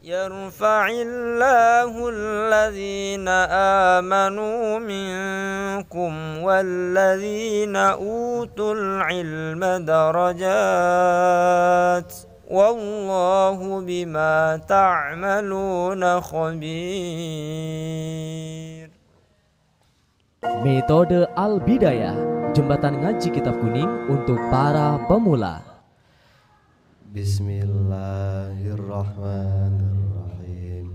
يرفع الله الذين آمنوا منكم والذين أوتوا العلم درجات والله بما تعملون خبير. Metode Al-Bidayah, jembatan ngaji kitab kuning untuk para pemula. Bismillahirrahmanirrahim.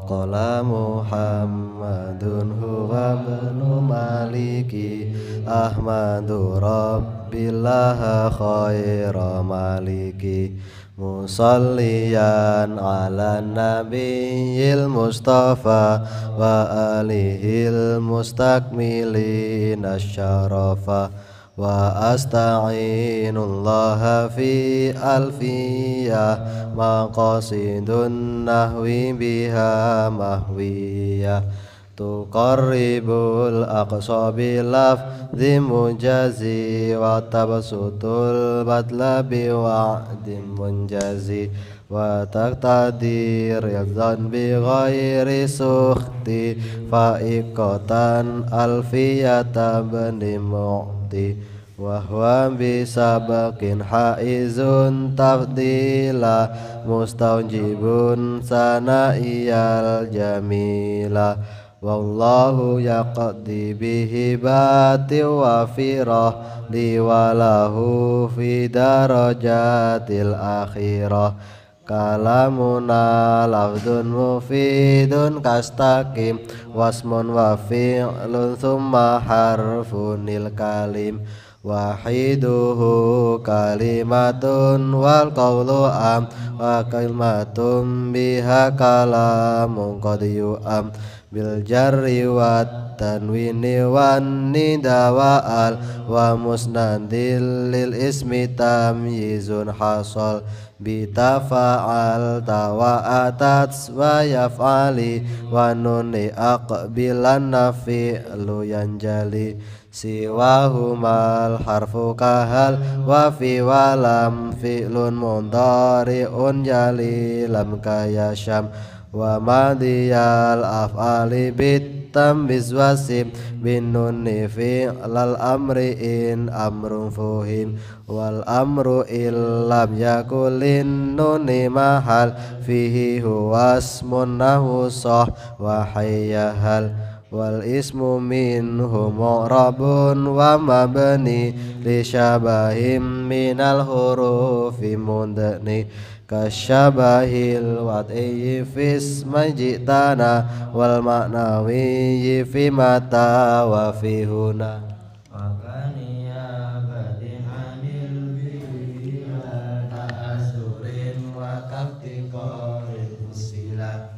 Qala Muhammadun huwa ibnu maliki Ahmadu Rabbillah khaira maliki musalliyan ala nabiyil mustafa wa alihil mustakmilin asyarafa wa asta'inullaha fi alfiyah maqasidun nahwi biha mahwiyah tuqarribul aqsa bilafzi mujazi wa tabsutul badla biwa'dim munjazi wa taqtadir rizan bi ghairi sukhti fa'iqatan alfiyata bani mu'ti wa huwa bisabaqin haizun tafdila mustaujibun sana'iyal jamila wallahu yaqdi bihi bati wa firah liwalahu fi darajatil akhirah kalamuna lafdun mufidun kastaqim wasmun wa fi'lun thumma harfunil kalim wahiduhu kalimatun wal qawlu am wa kalimatun biha kalamun qad yu'am bil jarri wat tanwini wan nida wa al wa musnadil lil ismi tamyizun hasal bitafa'al tawa'atat wa yaf'ali wa nuni aqbilan nafi'lu yanjali siwahumal harfu kahal wa fi walam fi'lun mudhari'un jali lam kayasham wa madiyal af'ali bitam bizwasim bin nunni fi'lal amri in amrun fuhin wal amru illam yakulin nuni mahal fihi huwasmun nahu sah wa hayyahal wal ismu minhu mu'rabun wa mabni li syabahim minal hurufi mudni kasyabahil wat'i fis majitana wal ma'nawi fi mata wa fi huna wa kaniya badihanil bi'ila ta'asurin wa kaftiqarin usilah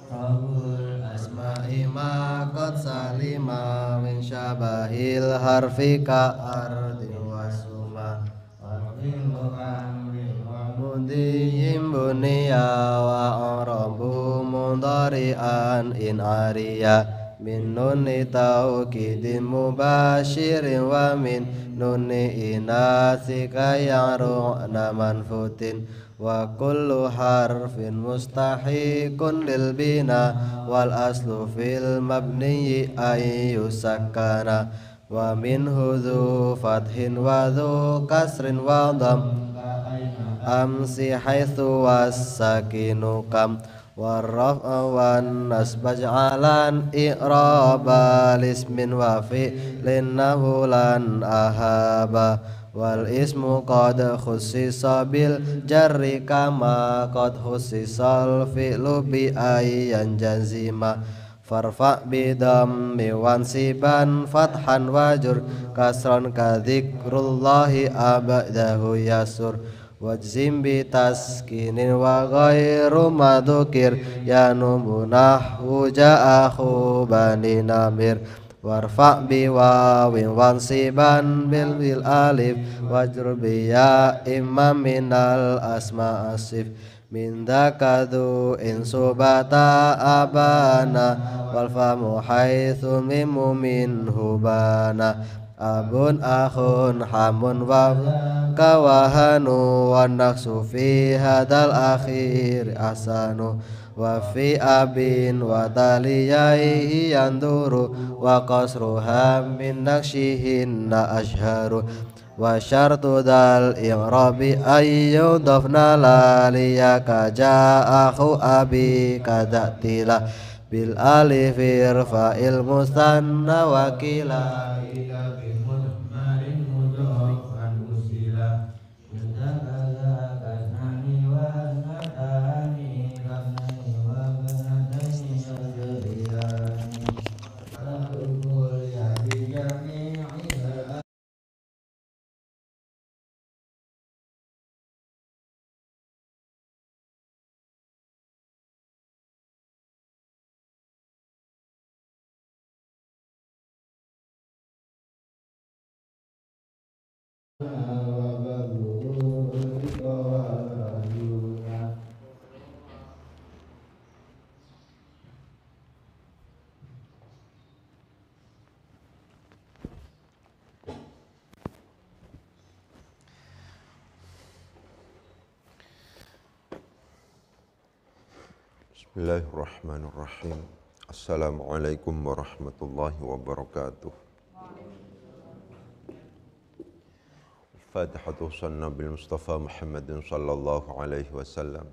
Rabbul asma'i ma qad salima min syabahil harfi ka ardi wa suma Ardilu amri wa mudihim buniya wa arabu mudari'an in ariya min nuni taukidin mubashirin wa min nuni inasika ya'ru'na manfutin wa kullu harfin mustahiqun lil bina wal aslu fil mabniyi ayyu sakkana wa minhu dhu fathin wa dhu kasrin wa dham amsi haitsu was-sakinu kam warraf'a wan nasba ja'alan i'raba lismin wa fi'lin nahulan ahaba wal ismu qad khussisa bil jarri kama qad khussisal fi'lu bi ayyan jazima farfa bi dhammi wansiban fathan wajur kasran ka dzikrullahi abadahu yasur wajzim bi taskinin wa ghairu madukir yanumu nahwu ja'ahu bani namir warfa bi wawin wansiban bil alif wajrur bi ya imam minal asma asif min dakadu insubata abana wal famu haitsu mimu minhu bana abun akhun hamun wa kawahanu wa naqsu fi hadal akhir asanu wa fi abin wa taliyaihi yanduru wa qasruha min naqshihin na ashharu wa syartu dal i'rabi ayyudafna laliyaka ja'akhu abi kadatila bil alifir fa'il mustanna wakila Bismillahirrahmanirrahim. Assalamualaikum warahmatullahi wabarakatuh. Fatihatu sanna bil Mustafa Muhammadin sallallahu alaihi wasallam.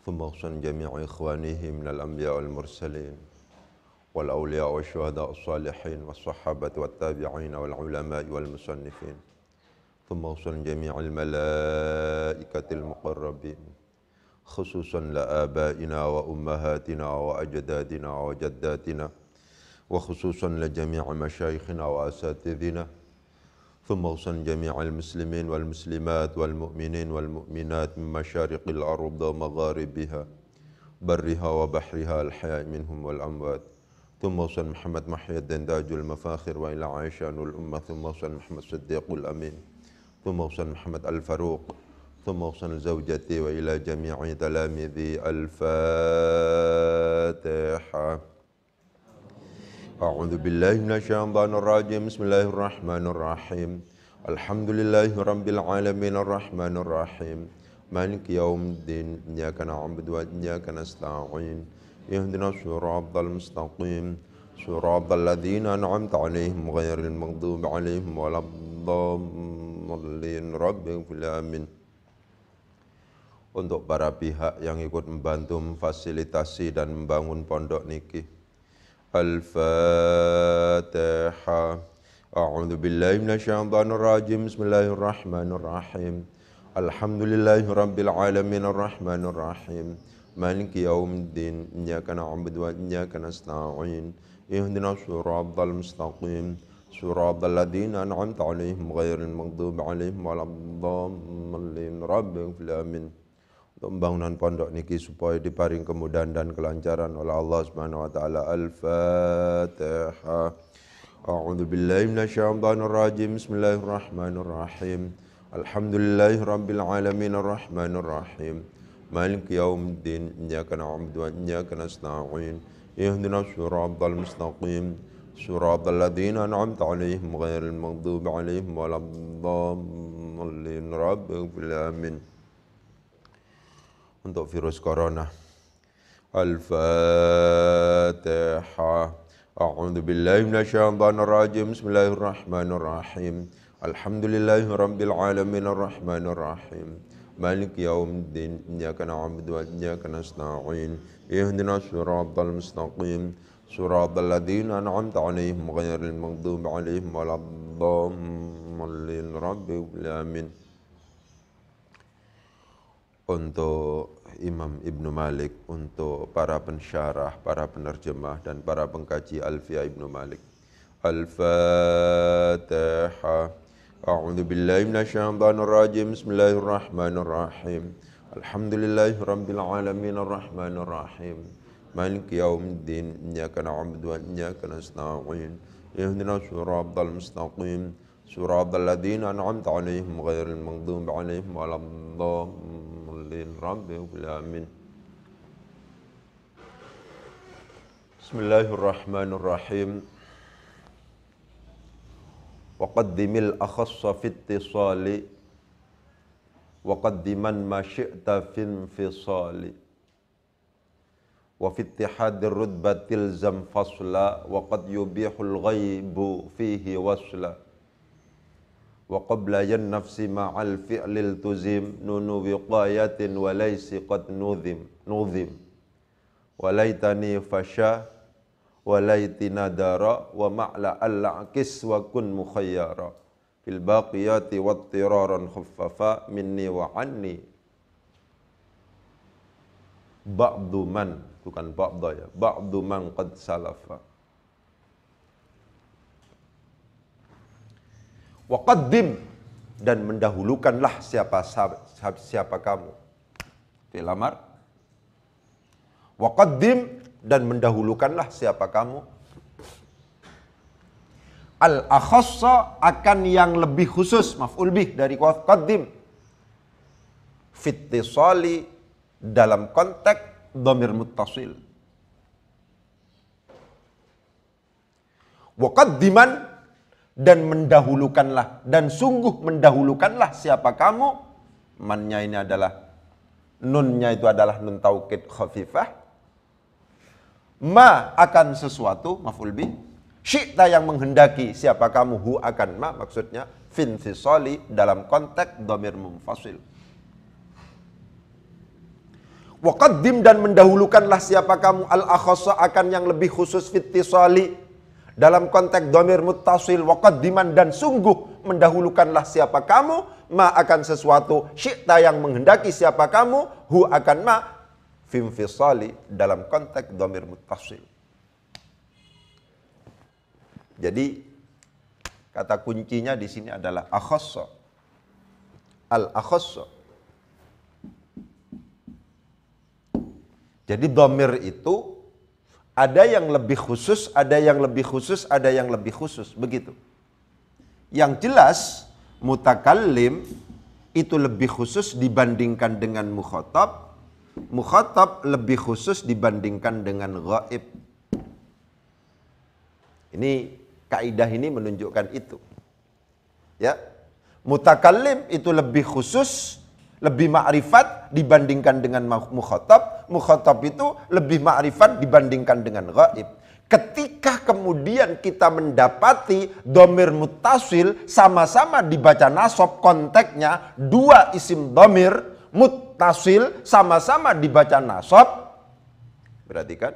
Thumma usan jami'i ikhwanihi minal anbiya wal mursalin wal awliya wa syuhada as-salihin was sahabati wat tabi'in wal ulama wal musannifin. Thumma usan jami'il malaikatil muqarrabin. Khususan la abaina wa ummahatina wa ajdadina wa jaddatina wa khususan la jami' masyayikhina wa asatidina thumma usan jami' al-muslimin wal muslimat wal mu'minin wal mu'minat min masyariqil ard wa magharibiha barriha wa bahriha al-haya' minhum wal amwat thumma usan Muhammad Muhyiddin Tajul Mafakhir wa ila Aishanul Ummah thumma usan Muhammad Siddiqul Amin thumma usan Muhammad Al-Faruq ثم أوصل زوجتي وإلى جميع تلاميذي الفاتحة أعوذ بالله من الشيطان الرجيم بسم الله الرحمن الرحيم الحمد لله رب العالمين الرحمن الرحيم مالك يوم الدين إياك نعبد وإياك نستعين اهدنا الصراط المستقيم صراط الذين أنعمت عليهم غير المغضوب عليهم ولا الضالين رب اغفر لي آمين. Untuk para pihak yang ikut membantu memfasilitasi dan membangun pondok niki. Al-Fatihah. A'udzu billahi minasyaitonir rajim. Bismillahirrahmanirrahim. Alhamdulillahirabbil alamin arrahmanir rahim. Maliki yaumiddin. Iyyaka na'budu wa iyyaka nasta'in. Ihdinas siratal mustaqim. Siratal ladzina an'amta 'alaihim ghairil maghdubi 'alaihim waladdallin. Rabbighfir li amin. Untuk pembangunan pondok niki supaya diparing kemudahan dan kelancaran oleh Allah Subhanahu wa taala. Al-Fatihah. A'udzu billahi minasyaitonir rajim. Bismillahirrahmanirrahim. Alhamdulillahirabbil alamin arrahmanir rahim. Maliki yaumiddin. Iyyaka na'budu wa iyyaka nasta'in. Ihdinas siratal mustaqim. Siratal ladzina an'amta 'alaihim ghairil maghdubi 'alaihim waladdallin. Rabbighfir li amin. Untuk virus corona. Al-Fatihah. A'udzu billahi minasyaitonir rajim. Bismillahirrahmanirrahim. Alhamdulillahirabbil alamin arrahmanir rahim. Maliki yaumiddin. Iyyaka na'budu wa iyyaka nasta'in. Ihdinas siratal mustaqim. Siratal ladzina an'amta 'alaihim ghairil maghdubi 'alaihim waladdallin. Rabbighfir li amin. Untuk Imam Ibnu Malik, untuk para pensyarah, para penerjemah dan para pengkaji Alfiyah Ibnu Malik. Al-Fatihah. A'udzu billahi minasyaitonir rajim. Bismillahirrahmanirrahim. Alhamdulillahirabbil alamin arrahmanir rahim. Maliki yaumiddin. Iyyaka na'budu wa iyyaka nasta'in. Ihdinas siratal mustaqim. Siratal ladzina an'amta 'alaihim ghairil maghdubi 'alaihim waladdallin. Rabbighfir li amin. Bismillahirrahmanirrahim. wa qaddimil akhassa fi ittisali wa qaddiman ma syi'ta fi infisali wa fi ittihadir rutbatil zam fasla wa qad yubihul ghaibu fihi wasla wa qabla yan nafsi ma'al fi'lil tuzim nunu wiqayatin wa laysi qad nuzim wa laytani fasha wa laytina dara wa ma'la al-aqis wa kun mukhayyara fil baqiyati wattiraran khuffafa minni wa anni ba'du man, bukan ba'da ya, ba'du man qad salafa. Wa qaddim, dan mendahulukanlah siapa kamu. Fi'il amar. Wa qaddim, dan mendahulukanlah siapa kamu. Al-akhassa, akan yang lebih khusus, maf'ul bih dari qaddim. Fittisali, dalam konteks dhamir muttasil. Wa qaddiman, dan mendahulukanlah, dan sungguh mendahulukanlah siapa kamu. Mannya ini adalah, nunnya itu adalah nun taukid khafifah. Ma, akan sesuatu, maf'ul bih. Syi'ta, yang menghendaki siapa kamu, hu akan ma, maksudnya finfisali, dalam konteks dhamir munfasil. Wa qaddim, dan mendahulukanlah siapa kamu, al-akhassa, akan yang lebih khusus fittisali, dalam konteks dhamir muttasil. Wa qaddiman, dan sungguh mendahulukanlah siapa kamu, ma, akan sesuatu, syi'ta, yang menghendaki siapa kamu, hu akan ma, finfisali, dalam konteks dhamir muttasil. Jadi kata kuncinya di sini adalah akhassa. Al-akhassa. Jadi dhamir itu ada yang lebih khusus, ada yang lebih khusus, ada yang lebih khusus, begitu. Yang jelas mutakallim itu lebih khusus dibandingkan dengan mukhatab. Mukhatab lebih khusus dibandingkan dengan ghaib. Ini kaidah ini menunjukkan itu. Ya. Mutakallim itu lebih khusus, lebih ma'rifat dibandingkan dengan mukhatab. Mukhatab itu lebih ma'rifat dibandingkan dengan ghaib. Ketika kemudian kita mendapati dhamir muttasil sama-sama dibaca nasab, konteksnya dua isim dhamir muttasil sama-sama dibaca nasab. Berarti kan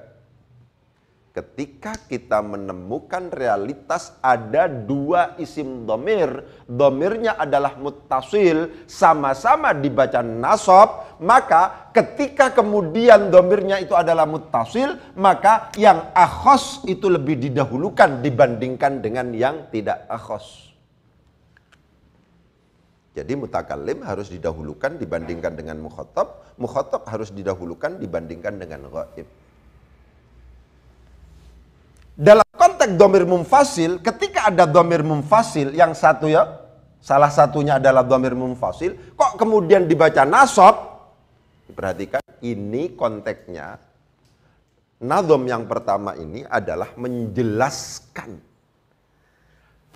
ketika kita menemukan realitas ada dua isim dhamir, dhamirnya adalah muttasil, sama-sama dibaca nasab, maka ketika kemudian dhamirnya itu adalah muttasil, maka yang akhos itu lebih didahulukan dibandingkan dengan yang tidak akhos. Jadi mutakallim harus didahulukan dibandingkan dengan mukhatab, mukhatab harus didahulukan dibandingkan dengan ghaib. Dalam konteks dhamir munfasil, ketika ada dhamir munfasil yang satu ya, salah satunya adalah dhamir munfasil, kok kemudian dibaca nasab? Perhatikan, ini konteksnya. Nadhom yang pertama ini adalah menjelaskan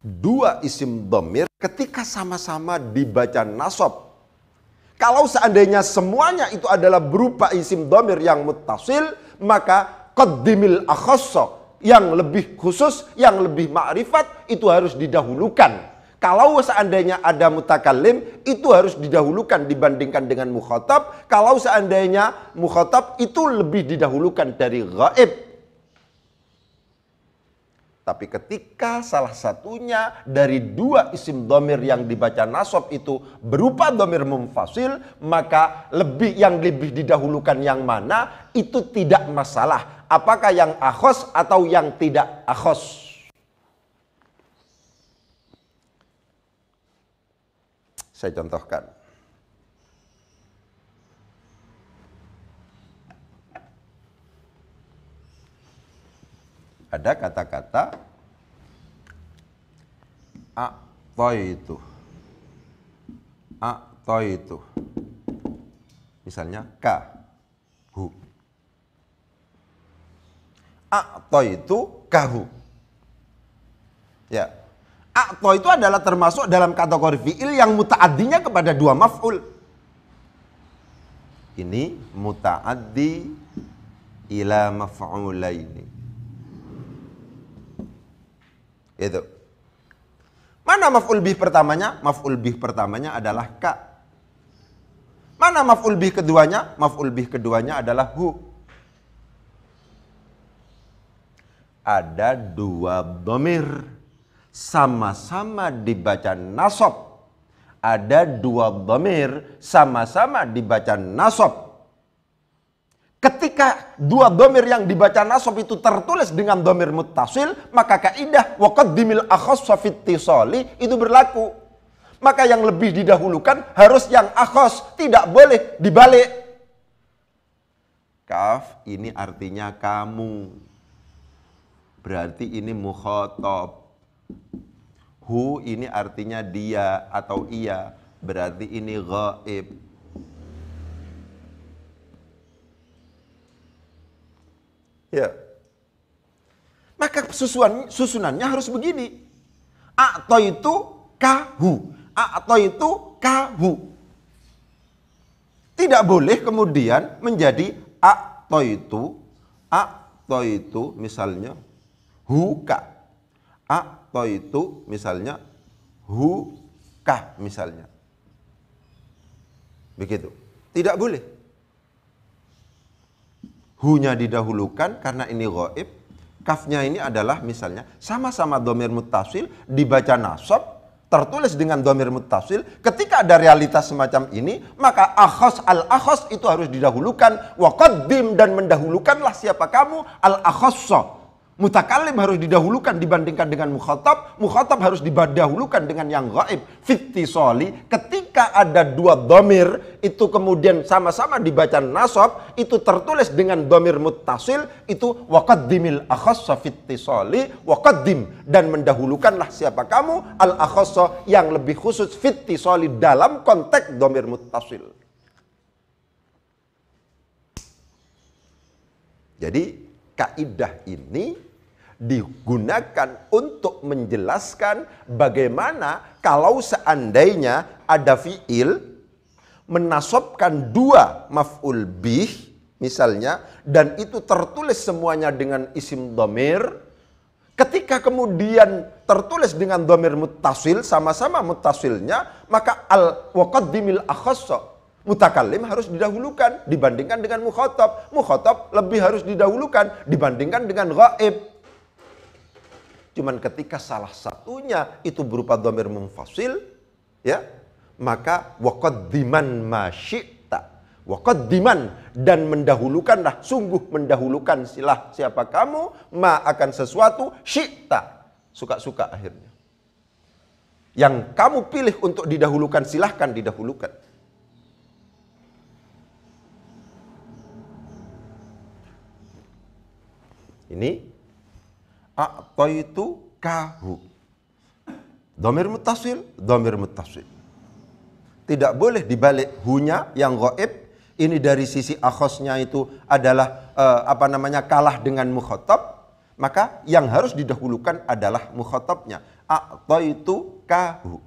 dua isim dhamir ketika sama-sama dibaca nasab. Kalau seandainya semuanya itu adalah berupa isim dhamir yang muttasil, maka qaddimil akhassa, yang lebih khusus, yang lebih ma'rifat itu harus didahulukan. Kalau seandainya ada mutakallim, itu harus didahulukan dibandingkan dengan mukhatab. Kalau seandainya mukhatab, itu lebih didahulukan dari ghaib. Tapi ketika salah satunya dari dua isim dhamir yang dibaca nasab itu berupa dhamir munfasil, maka yang lebih didahulukan yang mana, itu tidak masalah. Apakah yang akhos atau yang tidak akhos. Saya contohkan. Ada kata-kata a'taitu. Misalnya kahu. A'taitu kahu. Ya. A'to itu adalah termasuk dalam kategori fi'il yang muta'addinya kepada dua maf'ul. Ini muta'addi ila maf'ulaini. Itu. Mana maf'ul bih pertamanya? Maf'ul bih pertamanya adalah ka. Mana maf'ul bih keduanya? Maf'ul bih keduanya adalah hu. Ada dua dhamir sama-sama dibaca nasab. Ada dua dhamir sama-sama dibaca nasab. Ketika dua dhamir yang dibaca nasab itu tertulis dengan dhamir muttasil, maka kaidah wa qaddimil akhassa fi ittisali itu berlaku. Maka yang lebih didahulukan harus yang akhos, tidak boleh dibalik. Kaf ini artinya kamu. Berarti ini mukhatab. Hu ini artinya dia atau ia. Berarti ini ghaib. Ya. Maka susunannya harus begini. A'to itu kahu. A'to itu kahu. Tidak boleh kemudian menjadi a'to itu misalnya huka. A'to itu misalnya huka misalnya. Begitu. Tidak boleh. Hu-nya didahulukan karena ini ghaib. Kafnya ini adalah misalnya sama-sama dhamir muttasil dibaca nasab, tertulis dengan dhamir muttasil. Ketika ada realitas semacam ini, maka akhos al-akhos itu harus didahulukan. Wa qaddim, dan mendahulukanlah siapa kamu al-akhassa. Mutakallim harus didahulukan dibandingkan dengan mukhatab. Mukhatab harus didahulukan dengan yang ghaib. Fittisoli, ketika ada dua dhamir itu kemudian sama-sama dibaca nasab, itu tertulis dengan dhamir muttasil, itu waqaddimil akhassa fittisoli waqaddim, dan mendahulukanlah siapa kamu al akhassa yang lebih khusus fittisoli dalam konteks dhamir muttasil. Jadi kaidah ini digunakan untuk menjelaskan bagaimana kalau seandainya ada fiil menasabkan dua maf'ul bih misalnya, dan itu tertulis semuanya dengan isim dhamir. Ketika kemudian tertulis dengan dhamir muttasil, sama-sama muttasilnya, maka al-waqaddimil akhassa, mutakallim harus didahulukan dibandingkan dengan mukhatab. Mukhatab lebih harus didahulukan dibandingkan dengan ghaib. Cuman ketika salah satunya itu berupa dhamir munfasil, ya, maka waqaddiman ma syi'ta. Waqaddiman, dan mendahulukanlah, sungguh mendahulukan siapa kamu, ma akan sesuatu, syi'ta, suka-suka akhirnya. Yang kamu pilih untuk didahulukan, silahkan didahulukan. Ini a'taitu kahu. Dhamir muttasil, dhamir muttasil. Tidak boleh dibalik hunya yang ghaib. Ini dari sisi akhosnya itu adalah kalah dengan mukhatab. Maka yang harus didahulukan adalah mukhatabnya. A'taitu kahu.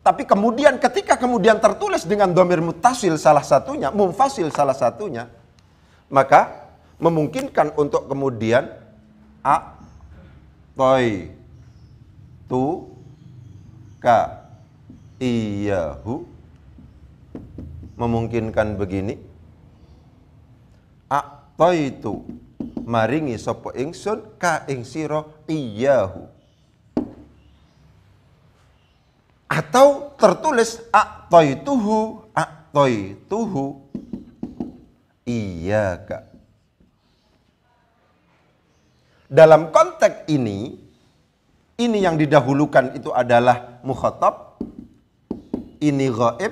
Tapi kemudian ketika kemudian tertulis dengan dhamir muttasil salah satunya, munfasil salah satunya, maka memungkinkan untuk kemudian a'taitu ka iyahu, memungkinkan begini, a'taitu maringi sapa ingsun ka ing sira iyahu, atau tertulis a'taituhu iyaka. Dalam konteks ini yang didahulukan itu adalah mukhatab, ini ghaib,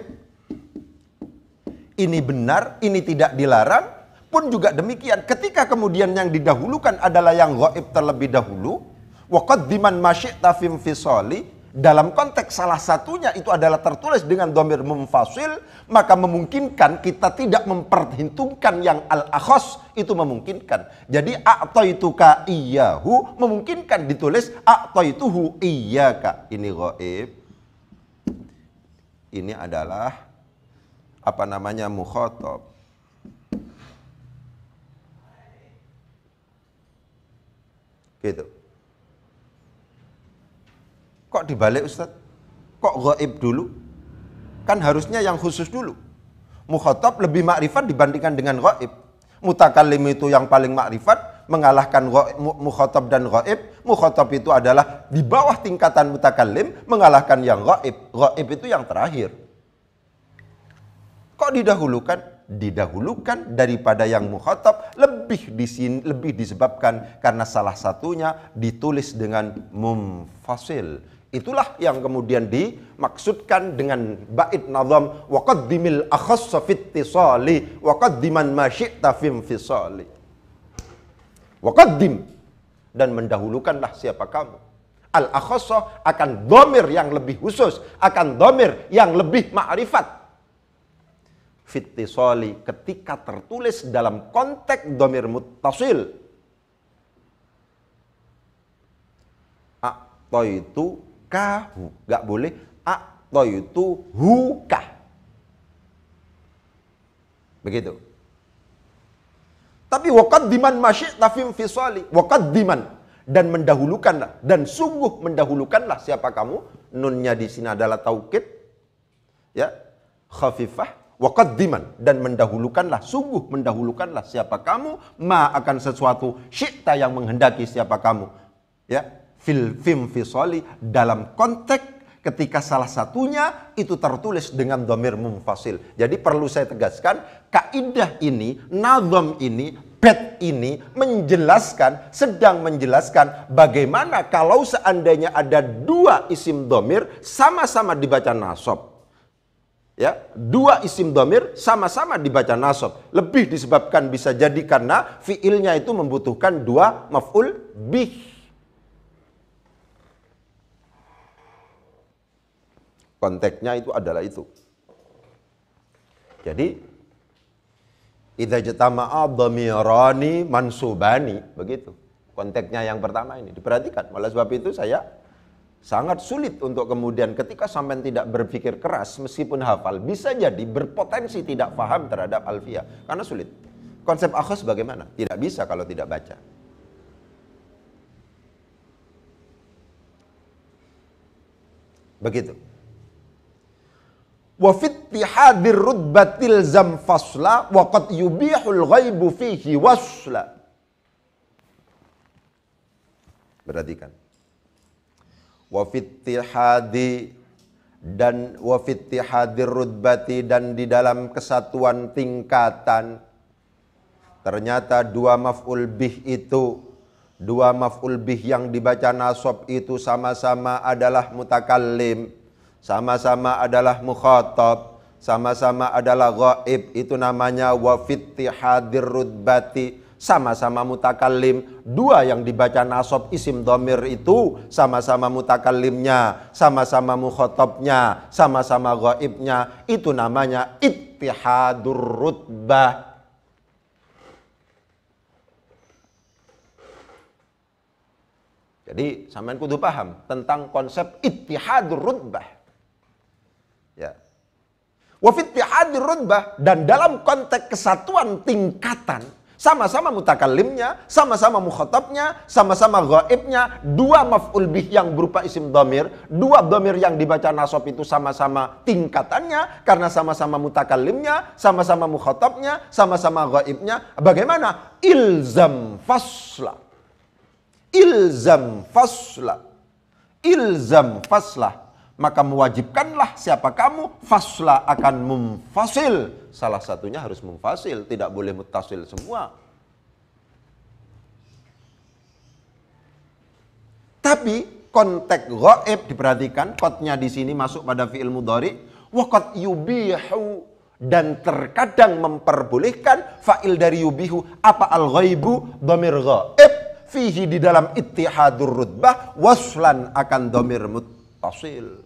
ini benar, ini tidak dilarang. Pun juga demikian, ketika kemudian yang didahulukan adalah yang ghaib terlebih dahulu, wa qaddiman ma syi'ta fi infisali, dalam konteks salah satunya itu adalah tertulis dengan dhamir munfasil, maka memungkinkan kita tidak memperhitungkan yang al-akhos, itu memungkinkan. Jadi a'taituka iyyahu memungkinkan ditulis a'taituhu iyyaka. Ini ghaib. Ini adalah apa namanya mukhatab. Gitu. Kok dibalik Ustaz? Kok ghaib dulu? Kan harusnya yang khusus dulu. Mukhatab lebih makrifat dibandingkan dengan ghaib. Mutakallim itu yang paling makrifat, mengalahkan mukhatab dan ghaib. Mukhatab itu adalah di bawah tingkatan mutakallim, mengalahkan yang ghaib. Ghaib itu yang terakhir. Kok didahulukan? Didahulukan daripada yang mukhatab, lebih disebabkan karena salah satunya ditulis dengan munfasil. Itulah yang kemudian dimaksudkan dengan bait nazam wa qaddimil akhassa fit tisali wa qaddiman ma syi'ta fi infisali. Wa qaddim, dan mendahulukanlah siapa kamu. Al akhassa akan dhamir yang lebih khusus, akan dhamir yang lebih ma'rifat. Fit tisali, ketika tertulis dalam konteks dhamir muttasil. A'taitu kahu, nggak boleh a'taitu huka. Begitu. Tapi waqaddiman masyi'ta fi infisali, waqaddiman, dan mendahulukanlah, dan sungguh mendahulukanlah siapa kamu. Nunnya di sini adalah taukid, ya, khafifah. Waqaddiman, dan mendahulukanlah, sungguh mendahulukanlah siapa kamu, ma akan sesuatu, syi'ta yang menghendaki siapa kamu, ya, fil fisali, dalam konteks ketika salah satunya itu tertulis dengan dhamir munfasil. Jadi perlu saya tegaskan, kaidah ini, nazam ini, bait ini menjelaskan, sedang menjelaskan bagaimana kalau seandainya ada dua isim dhamir sama-sama dibaca nasab. Ya, dua isim dhamir sama-sama dibaca nasab. Lebih disebabkan bisa jadi karena fiilnya itu membutuhkan dua maf'ul bih. Konteksnya itu adalah itu. Jadi idza jatama'a dhamirani mansubani, begitu. Konteksnya yang pertama ini diperhatikan. Oleh sebab itu saya sangat sulit untuk kemudian ketika sampean tidak berpikir keras meskipun hafal, bisa jadi berpotensi tidak paham terhadap alfiyah karena sulit. Konsep akhas bagaimana? Tidak bisa kalau tidak baca. Begitu. Wa fi ittihadir rutbatil zam fasla wa qad yubihul ghaibu fihi wasla. Perhatikan. Wa fittihadi, dan wa fittihadir rutbati, dan di dalam kesatuan tingkatan ternyata dua maf'ul bih itu, dua maf'ul bih yang dibaca nasab itu sama-sama adalah mutakallim, sama-sama adalah mukhatab, sama-sama adalah ghaib. Itu namanya wa fittihadir rutbati, sama-sama mutakallim. Dua yang dibaca nasab isim dhamir itu sama-sama mutakallimnya, sama-sama mukhatabnya, sama-sama ghaibnya. Itu namanya ittihadur rutbah. Jadi sampean kudu paham tentang konsep ittihadur rutbah. Ya. Wa fi ittihadur rutbah, dan dalam konteks kesatuan tingkatan, sama-sama mutakallimnya, sama-sama mukhatabnya, sama-sama ghaibnya, dua maf'ul bih yang berupa isim dhamir, dua dhamir yang dibaca nasab itu sama-sama tingkatannya karena sama-sama mutakallimnya, sama-sama mukhatabnya, sama-sama ghaibnya. Bagaimana? Ilzam fasla. Ilzam fasla. Ilzam fasla. Maka mewajibkanlah siapa kamu, fasla akan munfasil. Salah satunya harus munfasil, tidak boleh muttasil semua. Tapi konteks ghaib diperhatikan, qadnya di sini masuk pada fi'il mudhari, wa qad yubihu, dan terkadang memperbolehkan fa'il dari yubihu, apa al-ghaibu, dhamir ghaib, fihi di dalam ittihadur rutbah, waslan akan dhamir muttasil.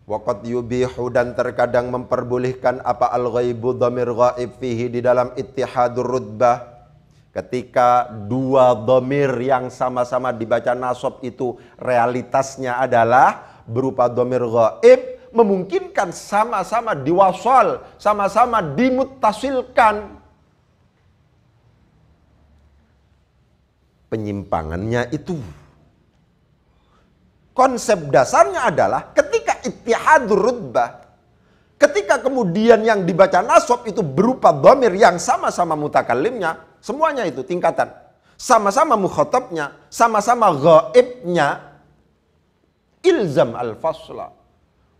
Waqad yubihu, dan terkadang memperbolehkan apa al-ghaibu dhamir ghaib fihi di dalam ittihadur rutbah. Ketika dua dhamir yang sama-sama dibaca nasab itu realitasnya adalah berupa dhamir ghaib, memungkinkan sama-sama diwasal, sama-sama dimuttasilkan. Penyimpangannya itu, konsep dasarnya adalah ketika ittihadur rutbah, ketika kemudian yang dibaca nasab itu berupa dhamir yang sama-sama mutakallimnya, semuanya itu tingkatan, sama-sama mukhatabnya, sama-sama ghaibnya, ilzam al-fasla,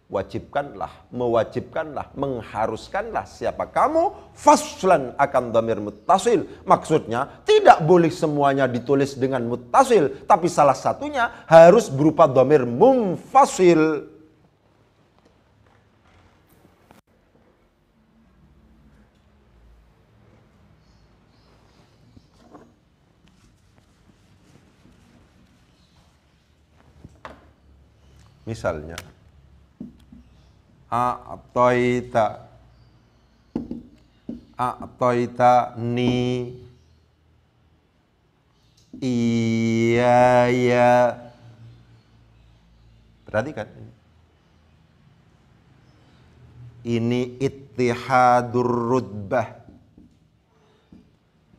wajibkanlah, mewajibkanlah, mengharuskanlah siapa kamu faslan akan dhamir muttasil. Maksudnya tidak boleh semuanya ditulis dengan muttasil, tapi salah satunya harus berupa dhamir munfasil. Misalnya a'taita ni iyaya. Perhatikan, ini ittihadur rutbah.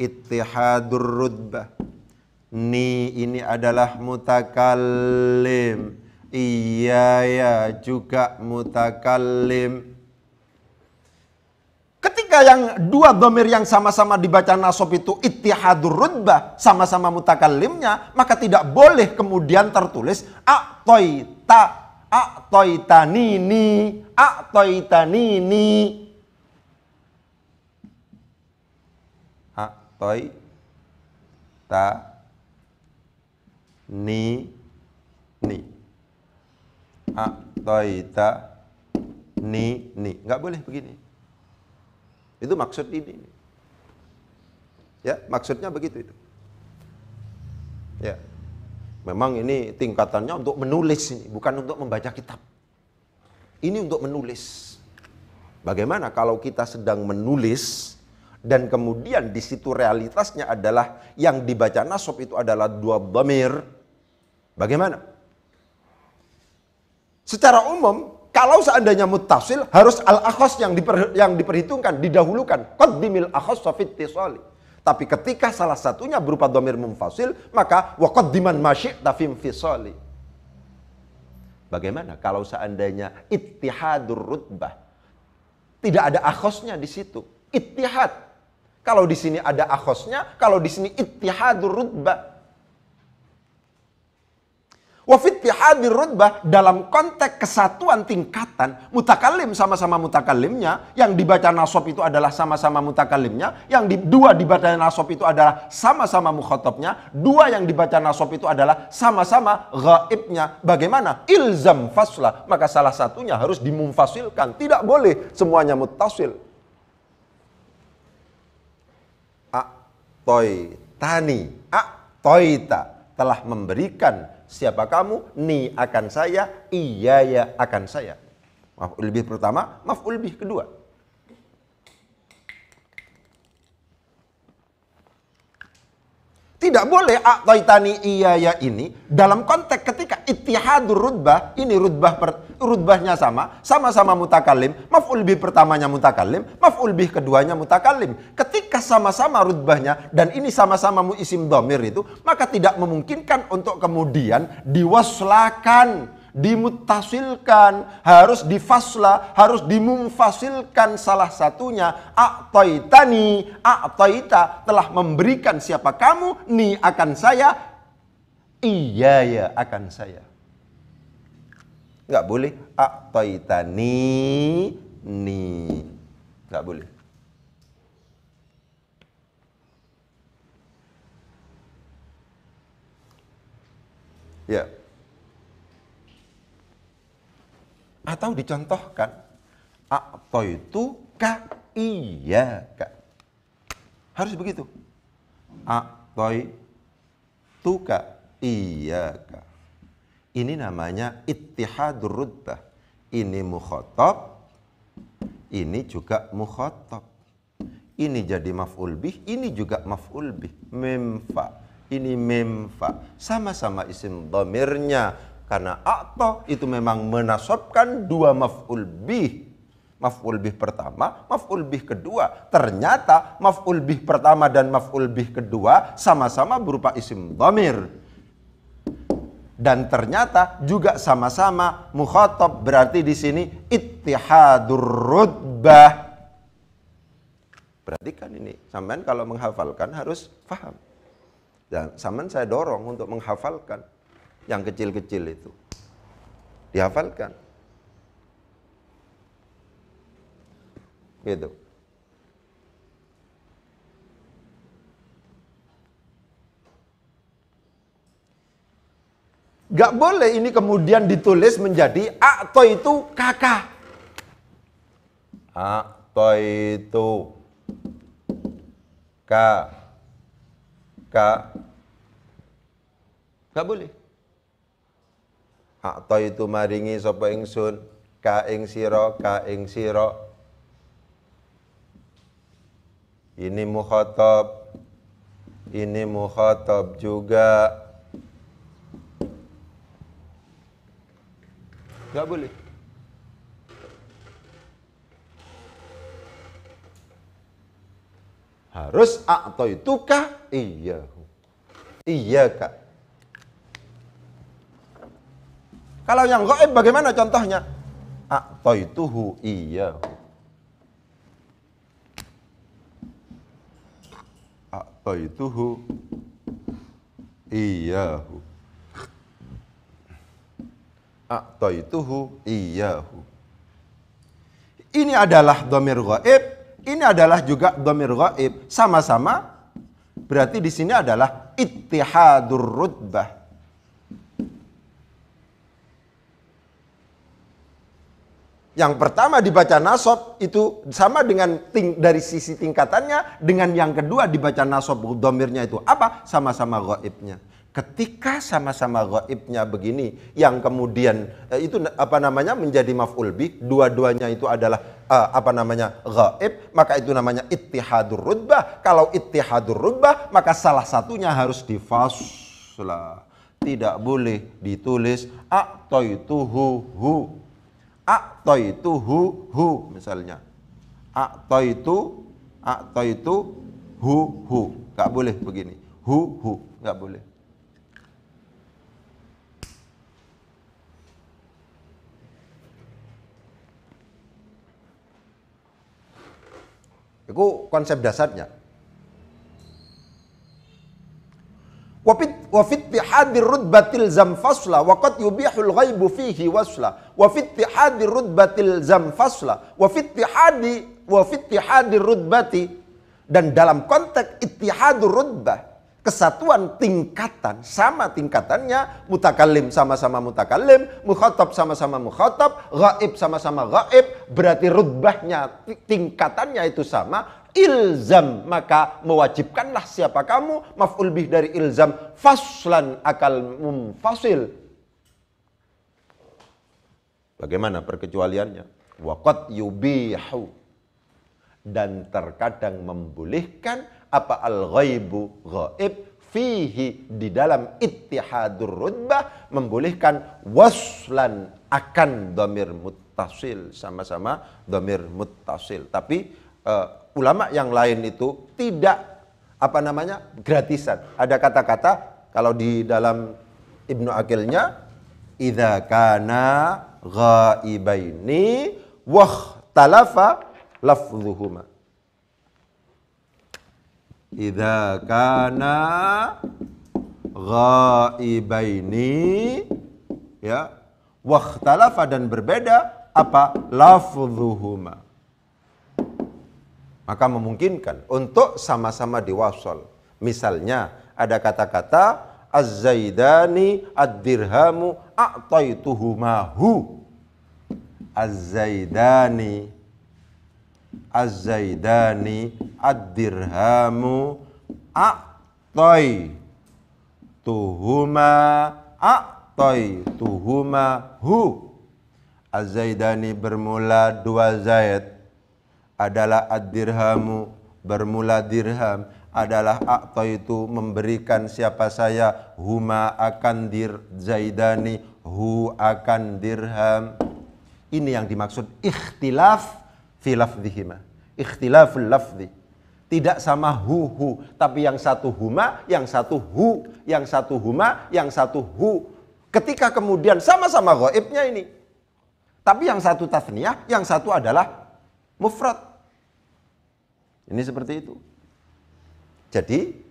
Ittihadur rutbah. Ni ini adalah mutakallim, iyaya juga mutakallim. Ketika yang dua dhamir yang sama-sama dibaca nasab itu ittihadur rutbah, sama-sama mutakallimnya, maka tidak boleh kemudian tertulis a'taita, a'taitanini, a'taitanini. A'taita ni. A'taita ni. Nggak boleh begini. Itu maksud ini. Ya, maksudnya begitu itu. Ya. Memang ini tingkatannya untuk menulis ini, bukan untuk membaca kitab. Ini untuk menulis. Bagaimana kalau kita sedang menulis dan kemudian di situ realitasnya adalah yang dibaca nasab itu adalah dua dhamir. Bagaimana? Secara umum, kalau seandainya muttasil, harus al-akhas yang diperhitungkan, didahulukan. Qaddimil akhas fit tisali. Tapi ketika salah satunya berupa dhamir munfasil, maka wa qaddiman ma syi'ta fi infisali. Bagaimana kalau seandainya ittihadur rutbah, tidak ada akhasnya di situ. Ittihad. Kalau di sini ada akhasnya, kalau di sini ittihadur rutbah. Wa fi ittihadir rutbah, dalam konteks kesatuan tingkatan, mutakallim sama-sama mutakallimnya, yang dibaca nasab itu adalah sama-sama mutakallimnya, yang dua dibaca nasab itu adalah sama-sama mukhatabnya, dua yang dibaca nasab itu adalah sama-sama ghaibnya. Bagaimana? Ilzam fasla, maka salah satunya harus dimunfasilkan, tidak boleh semuanya muttasil. A'taitani, a'taita, telah memberikan siapa kamu, ni akan saya, iyaya akan saya. Maf'ul bih pertama, maf'ul bih kedua. Tidak boleh a'taitani iyaya ini dalam konteks ketika ittihadur rutbah, ini rutbahnya sama-sama mutakallim, maf'ul bih pertamanya mutakallim, maf'ul bih keduanya mutakallim. Ketika sama-sama rutbahnya dan ini sama-sama isim dhamir itu, maka tidak memungkinkan untuk kemudian diwaslakan, dimuttasilkan, harus difasla, harus dimunfasilkan salah satunya. A'taitani, a'taita, telah memberikan siapa kamu, ni akan saya, iyaya akan saya. Nggak boleh a'taitani, ni. Nggak boleh. Ya. Atau dicontohkan, a'taitu ka iyyaka. Harus begitu. a'taituka iyyaka. Ini namanya ittihadur rutbah. Ini mukhatab, ini juga mukhatab. Ini jadi maf'ul bih, ini juga maf'ul bih. Memfa, ini memfa. Sama-sama isim dhamirnya. Karena a'ta itu memang menasabkan dua maf'ul bih. Maf'ul bih pertama, maf'ul bih kedua. Ternyata maf'ul bih pertama dan maf'ul bih kedua sama-sama berupa isim dhamir. Dan ternyata juga sama-sama mukhatab, berarti di sini ittihadur rutbah. Perhatikan ini, sampean kalau menghafalkan harus paham. Dan sampean saya dorong untuk menghafalkan yang kecil-kecil itu. Dihafalkan. Gitu. Gak boleh ini kemudian ditulis menjadi a'taitu kakak. A'taitu ka. Gak boleh. A'taitu maringi sapa ingsun ka ing sira, ka ing sira. Ini mukhatab juga. Gak boleh. Harus a'taituka iyyahu. Iyyaka. Kalau yang ghaib bagaimana contohnya? A'taituhu iyyahu. A'taituhu iyyahu. A'taituhu iyyahu. Ini adalah dhamir ghaib, ini adalah juga dhamir ghaib. Sama-sama berarti di sini adalah ittihadur rutbah. Yang pertama dibaca nasab itu sama dengan dari sisi tingkatannya, dengan yang kedua dibaca nasab dhamirnya itu apa? Sama-sama ghaibnya. Ketika sama-sama ghaibnya begini, yang kemudian itu menjadi maf'ul bih, dua-duanya itu adalah ghaib, maka itu namanya ittihadur rutbah. Kalau ittihadur rutbah, maka salah satunya harus difaslah. Tidak boleh ditulis a'taituhu hu. A'taituhu hu misalnya. A'taitu hu. Enggak boleh begini. Hu, enggak boleh. Itu konsep dasarnya. Wa fi ittihadir rutbatil zam fasla wa qad yubihul ghaibu fihi wasla. Wa fi ittihadir rutbatil zam fasla wa fi ittihadir rutbati, dan dalam konteks ittihadur rutbah, kesatuan tingkatan, sama tingkatannya, mutakallim sama-sama mutakallim, mukhatab sama-sama mukhatab, ghaib sama-sama ghaib, berarti rutbahnya, tingkatannya itu sama, ilzam, maka mewajibkanlah siapa kamu, maf'ul bih dari ilzam, faslan akal mumfasil. Bagaimana perkecualiannya? Waqad yubihu, dan terkadang membolehkan apa al-ghaibu ghaib fihi, di dalam ittihadur rutbah membolehkan waslan akan dhamir muttasil, sama-sama dhamir muttasil. Tapi ulama yang lain itu tidak gratisan. Ada kata-kata kalau di dalam Ibnu Aqilnya, idza kana ghaibaini wahtalafa lafdhuhuma. Idza kana ghaibaini, ya, wakhtalafa, dan berbeda apa? Lafdhuhuma. Maka memungkinkan untuk sama-sama diwasal. Misalnya ada kata-kata az-zaidani ad-dirhamu a'taituhumahu. Az-zaidani ad-dirhamu a'taituhuma hu. Az-zaidani bermula 2 zaid adalah ad-dirhamu, bermula dirham adalah a'taitu, memberikan siapa saya, huma akan zaidani, hu akan dirham. Ini yang dimaksud ikhtilaf fi lafdhihima, ikhtilaful lafzi. Tidak sama hu, tapi yang satu huma, yang satu hu, yang satu huma, yang satu hu. Ketika kemudian sama-sama ghaibnya ini, tapi yang satu tasniyah, yang satu adalah mufrad. Ini seperti itu. Jadi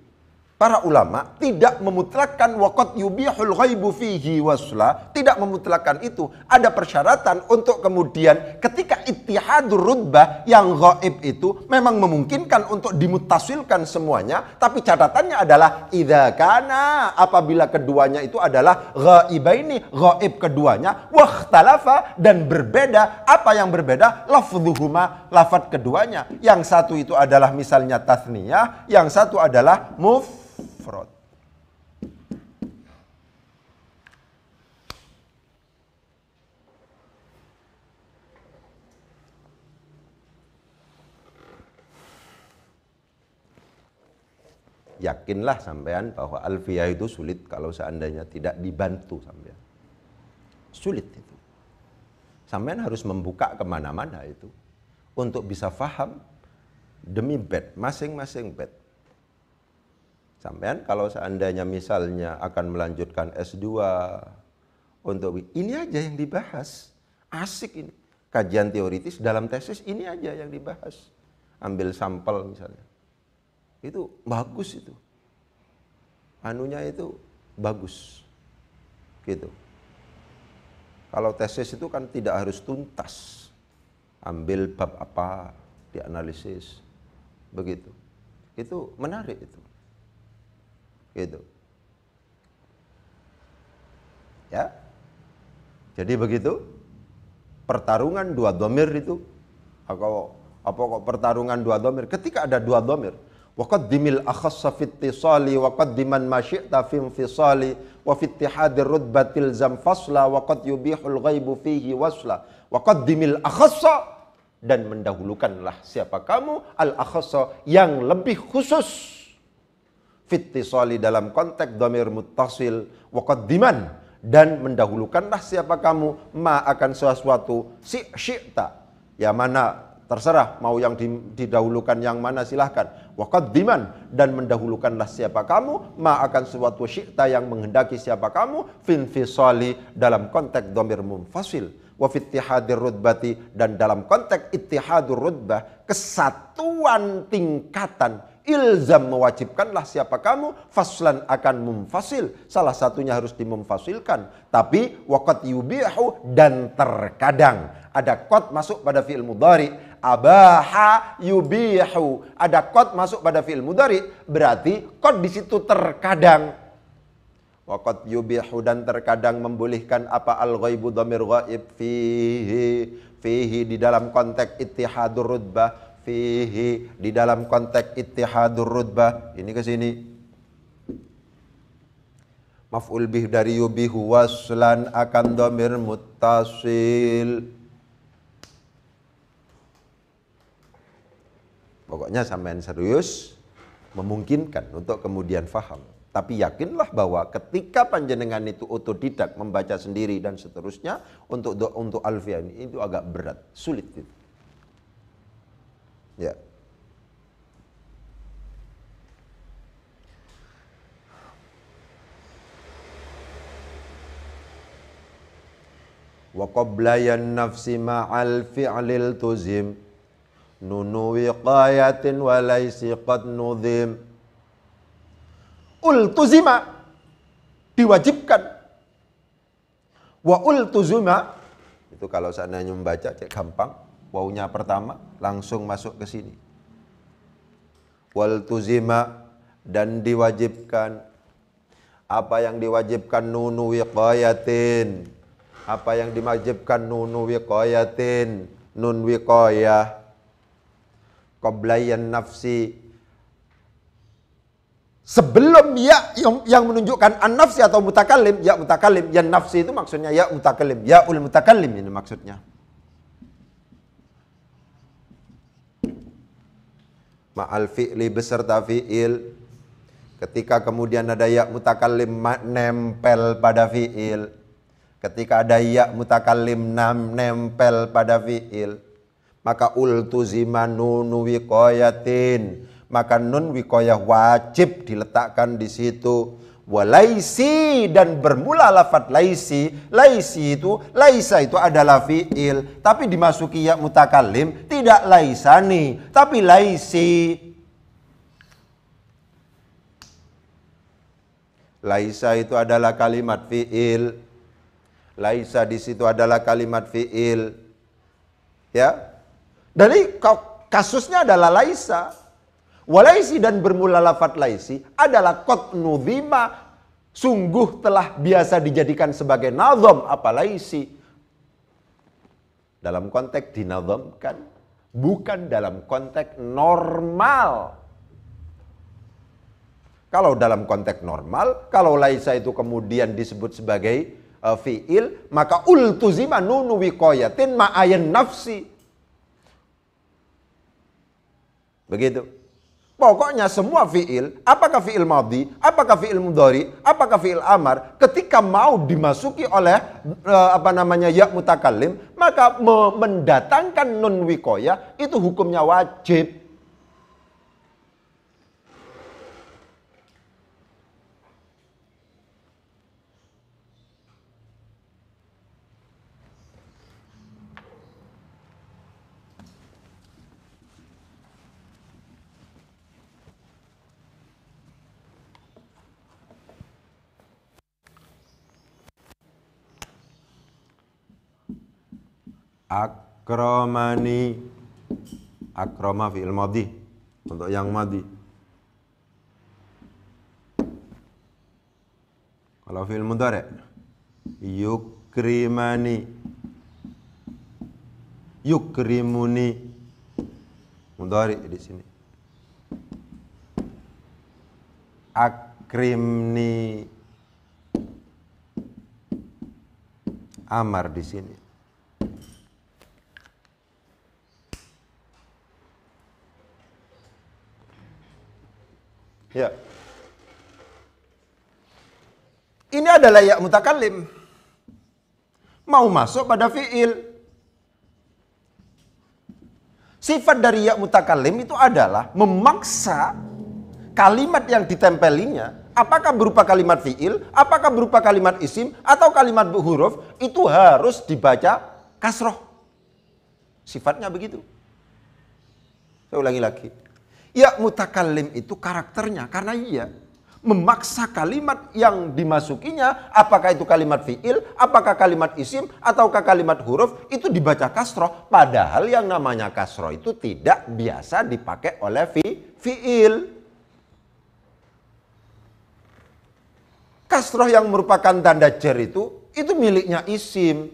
para ulama tidak memutlakkan waqad yubihul ghaibu fihi wasla, tidak memutlakkan itu. Ada persyaratan untuk kemudian ketika ittihadur rutbah yang ghaib itu memang memungkinkan untuk dimutasilkan semuanya, tapi catatannya adalah idza kana, apabila keduanya itu adalah ghaibaini, ghaib keduanya, wakhtalafa, dan berbeda. Apa yang berbeda? Lafdhuhuma, lafaz keduanya. Yang satu itu adalah misalnya tasniyah, yang satu adalah mufrad. Yakinlah sampean bahwa alfiyah itu sulit kalau seandainya tidak dibantu sampean. Sulit itu. Sampean harus membuka kemana-mana itu untuk bisa faham demi bed, masing-masing bed. Sampean kalau seandainya misalnya akan melanjutkan S2 untuk ini aja yang dibahas. Asik ini. Kajian teoritis dalam tesis ini aja yang dibahas. Ambil sampel misalnya. Itu bagus itu. Anunya itu bagus. Gitu. Kalau tesis itu kan tidak harus tuntas. Ambil bab apa, dianalisis. Begitu. Itu menarik itu. Gitu. Ya. Jadi begitu. Pertarungan 2 dhamir itu. Apa kok pertarungan 2 dhamir? Ketika ada 2 dhamir. Waqaddimil akhassa fi ittisali wa qaddiman ma syi'ta fi infisali wa fi ittihadir rutbatil zam fasla wa qad yubihul ghaibu fihi wasla. Waqaddimil akhassa, dan mendahulukanlah siapa kamu al akhassa yang lebih khusus. Fittisali dalam konteks dhamir muttasil, waqaddiman, dan mendahulukanlah siapa kamu ma akan sesuatu syi'ta, ya mana terserah mau yang didahulukan yang mana silahkan. Waqaddiman, dan mendahulukanlah siapa kamu ma akan sesuatu syi'ta yang menghendaki siapa kamu finfisali dalam konteks dhamir munfasil. Wa fi ittihadir rutbati, dan dalam konteks ittihadur rutbah, kesatuan tingkatan, ilzam mewajibkanlah siapa kamu faslan akan mumfasil, salah satunya harus dimumfasilkan. Tapi waqad yubihu, dan terkadang ada qad masuk pada fi'il mudhari, abaha yubihu, ada qad masuk pada fi'il mudhari, berarti qad di situ terkadang. Waqad yubihu, dan terkadang membolehkan apa al-ghaibu dhamir ghaib fihi di dalam konteks ittihadur rutbah, fihi di dalam konteks ittihadur rutbah. Ini ke sini. Maf'ul bih dari yubihu waslan akan dhamir muttasil. Pokoknya sampean serius memungkinkan untuk kemudian faham. Tapi yakinlah bahwa ketika panjenengan itu otodidak membaca sendiri dan seterusnya untuk alfiyah ini itu agak berat, sulit itu. Ya. Wa qablayan nafsi ma'al fi'lil tuzim nunu wiqayatin wa laysi qad nudhim. Ultuzima, diwajibkan. Wa ultuzima, itu kalau seandainya membaca cek gampang, wawunya pertama langsung masuk ke sini. Waltuzima, dan diwajibkan. Apa yang diwajibkan? Nunu wiqayatin. Apa yang diwajibkan? Nunu wiqayatin, nun wiqayah. Qablayan nafsi, sebelum ya yang menunjukkan an-nafsi atau mutakallim, ya mutakallim, ya nafsi itu maksudnya ya mutakallim, ya ul mutakallim ini maksudnya. Ma'al fi'li beserta fi'il. Ketika kemudian ada ya mutakallim nempel pada fi'il. Ketika ada ya mutakallim nempel pada fi'il. Maka ultuzima nunu wiqayatin. Maka nun wiqayah wajib diletakkan di situ. Walaisi dan bermula lafadz laisi. Laisi itu, laisa itu adalah fi'il. Tapi dimasuki ya mutakallim tidak laisani, tapi laisi. Laisa itu adalah kalimat fi'il. Laisa di situ adalah kalimat fi'il. Ya. Dari kasusnya adalah laisa. Walaisi dan bermula lafadz laisi adalah qad nudhima, sungguh telah biasa dijadikan sebagai nazam apa laisi. Dalam konteks dinazamkan, bukan dalam konteks normal. Kalau dalam konteks normal, kalau laisa itu kemudian disebut sebagai fi'il, maka ultuzima nunu wiqayatin ma'ayan nafsi. Begitu. Pokoknya semua fi'il, apakah fi'il madhi, apakah fi'il mudhari, apakah fi'il amar, ketika mau dimasuki oleh ya mutakallim, maka mendatangkan nun wiqayah itu hukumnya wajib. Akramani, akrama fi'il madhi untuk yang madhi. Kalau fi'il mudhari, yukrimani, yukrimuni, mudhari di sini. Akrimni, amar di sini. Ya. Ini adalah ya mutakallim. Mau masuk pada fi'il. Sifat dari ya mutakallim itu adalah memaksa kalimat yang ditempelinya, apakah berupa kalimat fi'il, apakah berupa kalimat isim, atau kalimat huruf, itu harus dibaca kasroh. Sifatnya begitu. Saya ulangi lagi. Ya mutakallim itu karakternya karena ia memaksa kalimat yang dimasukinya, apakah itu kalimat fi'il, apakah kalimat isim, ataukah kalimat huruf, itu dibaca kasroh. Padahal yang namanya kasroh itu tidak biasa dipakai oleh fi'il. Kasroh yang merupakan tanda jar itu miliknya isim.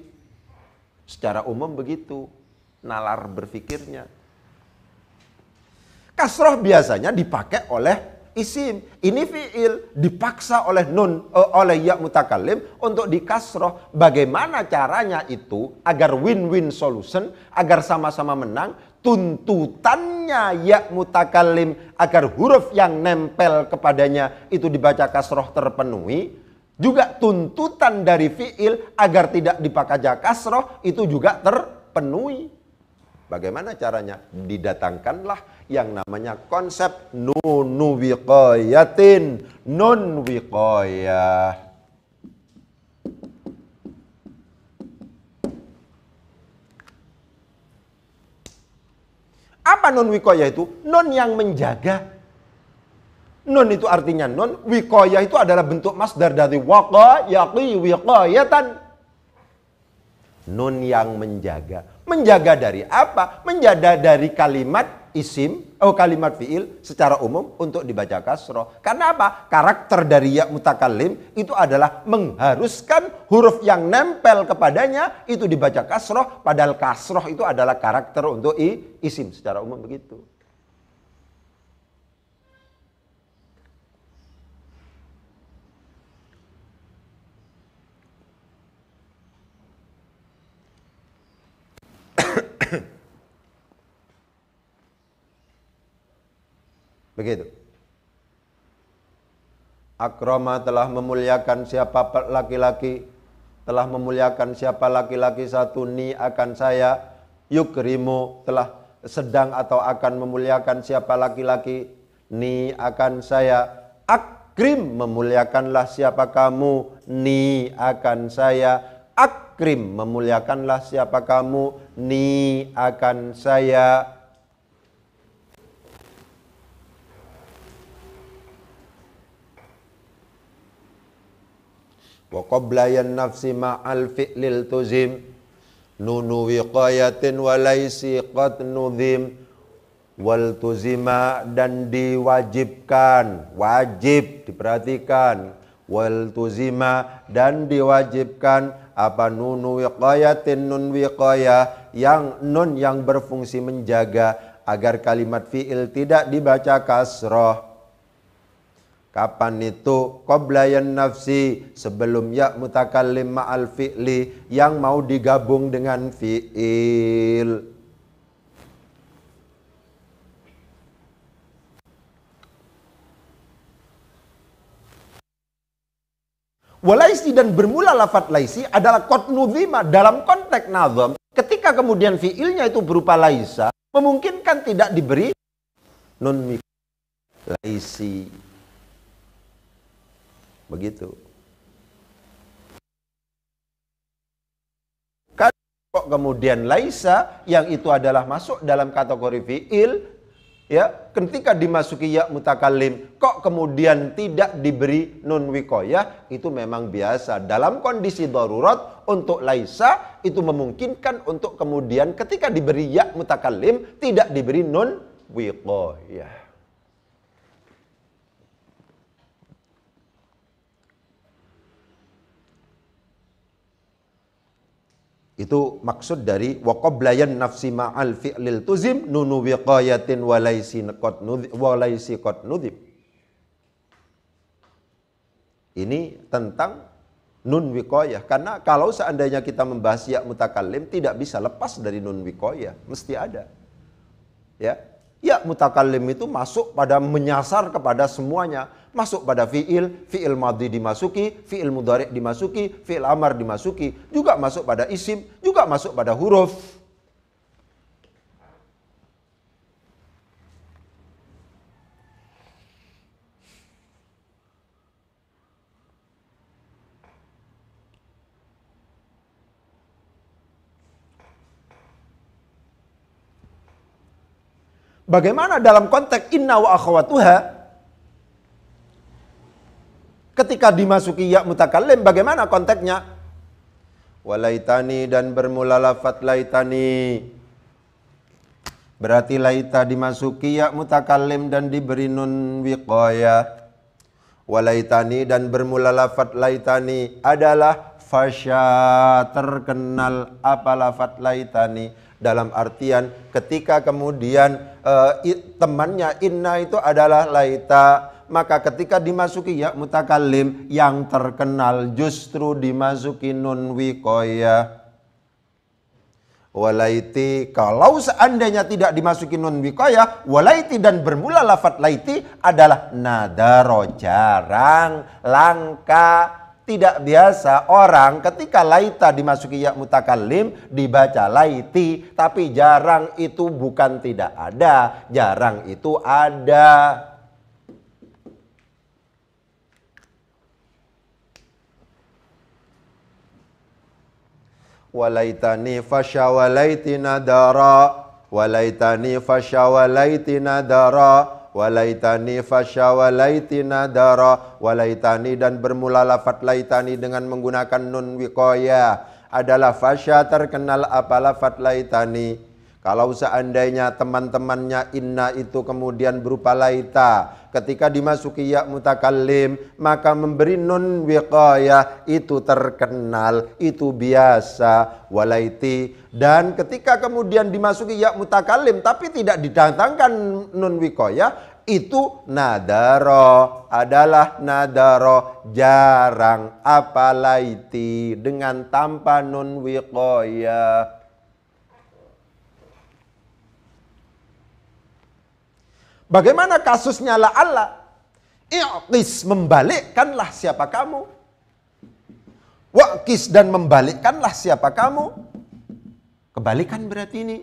Secara umum begitu nalar berfikirnya. Kasroh biasanya dipakai oleh isim. Ini fi'il dipaksa oleh oleh ya mutakallim untuk dikasroh. Bagaimana caranya itu agar win-win solution, agar sama-sama menang? Tuntutannya ya mutakallim agar huruf yang nempel kepadanya itu dibaca kasroh terpenuhi. Juga tuntutan dari fi'il agar tidak dipakai kasroh itu juga terpenuhi. Bagaimana caranya? Didatangkanlah yang namanya konsep nunu wiqayatin, nun wiqayah. Apa nun wiqayah itu? Nun yang menjaga. Nun itu artinya nun, wiqayah itu adalah bentuk masdar dari waqa yaqi wiqayatan. Nun yang menjaga. Menjaga dari apa? Menjaga dari kalimat isim, kalimat fi'il secara umum untuk dibaca kasroh. Karena apa? Karakter dari ya mutakallim itu adalah mengharuskan huruf yang nempel kepadanya itu dibaca kasroh. Padahal kasroh itu adalah karakter untuk isim secara umum begitu. Begitu. Akrama telah memuliakan siapa laki-laki, telah memuliakan siapa laki-laki satu ni akan saya. Yukrimu telah sedang atau akan memuliakan siapa laki-laki ni akan saya. Akrim memuliakanlah siapa kamu ni akan saya. Akrim memuliakanlah siapa kamu ni akan saya. Wa qablayan nafsi ma'al fi'lil tuzim nunu wiqayatin walaisi qad nudhim wal tuzima dan diwajibkan, wajib diperhatikan, wal tuzima dan diwajibkan apa nunu wiqayatin, nun wiqayah yang nun yang berfungsi menjaga agar kalimat fi'il tidak dibaca kasroh. Kapan itu? Qablayan nafsi, sebelum ya mutakallim ma'al fi'li yang mau digabung dengan fi'il. Walaisi dan bermula lafadz laisi adalah qad nudhima dalam konteks nazam. Ketika kemudian fi'ilnya itu berupa laisa, memungkinkan tidak diberi nun laisi. Begitu. Kok kemudian laisa yang itu adalah masuk dalam kategori fi'il, ya, ketika dimasuki ya mutakallim, kok kemudian tidak diberi nun wiqayah, itu memang biasa. Dalam kondisi darurat untuk laisa itu memungkinkan untuk kemudian ketika diberi ya mutakallim tidak diberi nun wiqayah. Itu maksud dari wa qablayan nafsi ma'al fi'lil tuzim nunu wiqayatin walaisi qad nudhim. Ini tentang nun wiqayah, karena kalau seandainya kita membahas ya mutakallim tidak bisa lepas dari nun wiqayah, mesti ada. Ya mutakallim itu masuk pada menyasar kepada semuanya. Masuk pada fi'il, fi'il madhi dimasuki, fi'il mudhari' dimasuki, fi'il amar dimasuki, juga masuk pada isim, juga masuk pada huruf. Bagaimana dalam konteks inna wa akhawatuha? Ketika dimasuki ya mutakallim, bagaimana konteksnya? Walaitani dan bermula lafadz laitani. Berarti laita dimasuki ya mutakallim dan diberi nun wiqayah. Walaitani dan bermula lafadz laitani adalah fasya, terkenal apa lafadz laitani. Dalam artian ketika kemudian temannya inna itu adalah laita, maka ketika dimasuki ya mutakallim yang terkenal justru dimasuki nun wiqayah. Walaiti, kalau seandainya tidak dimasuki nun wiqayah, walaiti dan bermula lafadz laiti adalah nadaro, jarang, langka, tidak biasa. Orang ketika laita dimasuki ya mutakallim dibaca laiti, tapi jarang itu bukan tidak ada, jarang itu ada. Walaitani fasyawalaiti nadara, walaitani fasyawalaiti nadara, walaitani fasyawalaiti nadara. Walaitani dan bermula lafadz laitani dengan menggunakan nun wiqayah adalah fasya, terkenal apa lafadz laitani. Kalau seandainya teman-temannya inna itu kemudian berupa laita, ketika dimasuki ya mutakallim maka memberi nun wiqayah, itu terkenal, itu biasa. Walaiti, dan ketika kemudian dimasuki ya mutakallim tapi tidak didatangkan nun wiqayah, itu nadaro, adalah nadaro, jarang apa laiti dengan tanpa nun wiqayah. Bagaimana kasusnya la'alla? I'tis, membalikkanlah siapa kamu. Wa'kis, dan membalikkanlah siapa kamu. Kebalikan berarti ini.